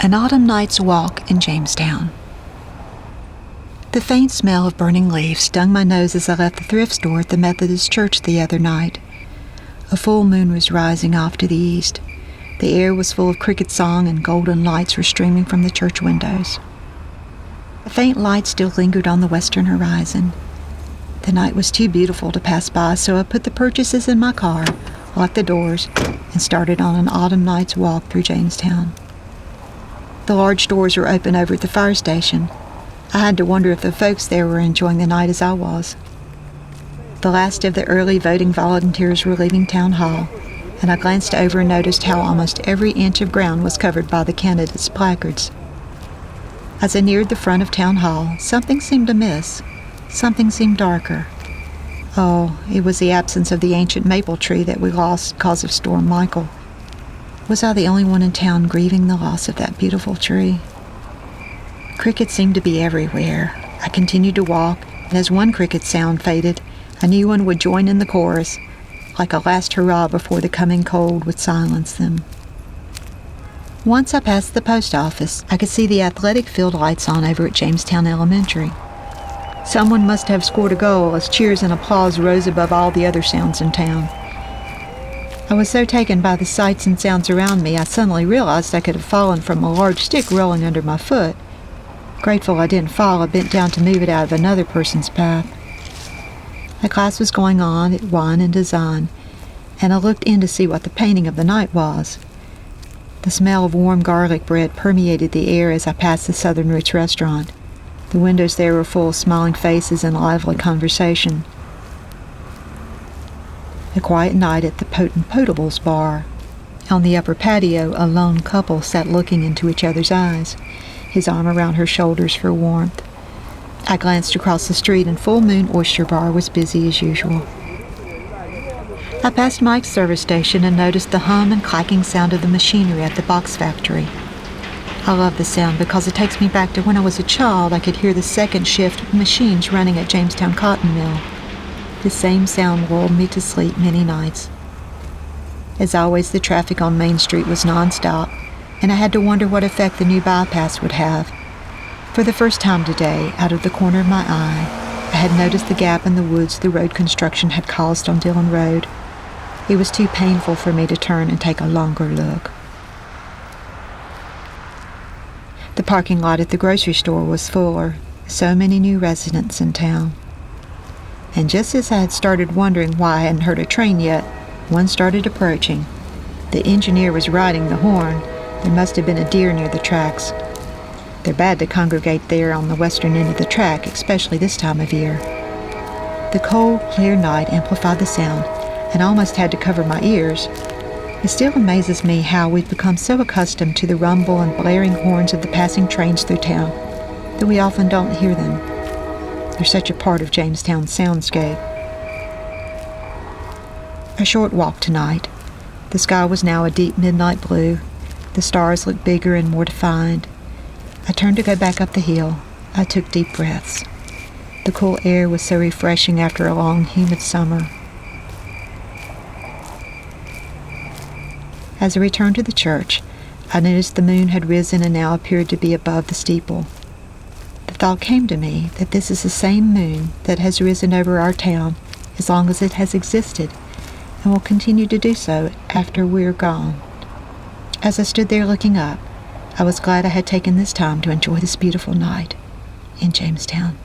An autumn night's walk in Jamestown. The faint smell of burning leaves stung my nose as I left the thrift store at the Methodist church the other night. A full moon was rising off to the east. The air was full of cricket song and golden lights were streaming from the church windows. A faint light still lingered on the western horizon. The night was too beautiful to pass by, so I put the purchases in my car, locked the doors, and started on an autumn night's walk through Jamestown. The large doors were open over at the fire station. I had to wonder if the folks there were enjoying the night as I was. The last of the early voting volunteers were leaving town hall, and I glanced over and noticed how almost every inch of ground was covered by the candidates' placards. As I neared the front of town hall, something seemed amiss. Something seemed darker. Oh, it was the absence of the ancient maple tree that we lost because of Storm Michael. Was I the only one in town grieving the loss of that beautiful tree? Crickets seemed to be everywhere. I continued to walk, and as one cricket sound faded, a new one would join in the chorus, like a last hurrah before the coming cold would silence them. Once I passed the post office, I could see the athletic field lights on over at Jamestown Elementary. Someone must have scored a goal as cheers and applause rose above all the other sounds in town. I was so taken by the sights and sounds around me, I suddenly realized I could have fallen from a large stick rolling under my foot. Grateful I didn't fall, I bent down to move it out of another person's path. A class was going on at Wine and Design, and I looked in to see what the painting of the night was. The smell of warm garlic bread permeated the air as I passed the Southern Roots restaurant. The windows there were full of smiling faces and lively conversation. A quiet night at the Potables bar. On the upper patio, a lone couple sat looking into each other's eyes, his arm around her shoulders for warmth. I glanced across the street and Full Moon Oyster Bar was busy as usual. I passed Mike's service station and noticed the hum and clacking sound of the machinery at the box factory. I love the sound because it takes me back to when I was a child. I could hear the second shift of machines running at Jamestown Cotton Mill. The same sound lulled me to sleep many nights. As always, the traffic on Main Street was nonstop, and I had to wonder what effect the new bypass would have. For the first time today, out of the corner of my eye, I had noticed the gap in the woods the road construction had caused on Dillon Road. It was too painful for me to turn and take a longer look. The parking lot at the grocery store was fuller. So many new residents in town. And just as I had started wondering why I hadn't heard a train yet, one started approaching. The engineer was riding the horn. There must have been a deer near the tracks. They're bad to congregate there on the western end of the track, especially this time of year. The cold, clear night amplified the sound, and I almost had to cover my ears. It still amazes me how we've become so accustomed to the rumble and blaring horns of the passing trains through town that we often don't hear them. They're such a part of Jamestown's soundscape. A short walk tonight. The sky was now a deep midnight blue. The stars looked bigger and more defined. I turned to go back up the hill. I took deep breaths. The cool air was so refreshing after a long, humid summer. As I returned to the church, I noticed the moon had risen and now appeared to be above the steeple. The thought came to me that this is the same moon that has risen over our town as long as it has existed and will continue to do so after we're gone. As I stood there looking up, I was glad I had taken this time to enjoy this beautiful night in Jamestown.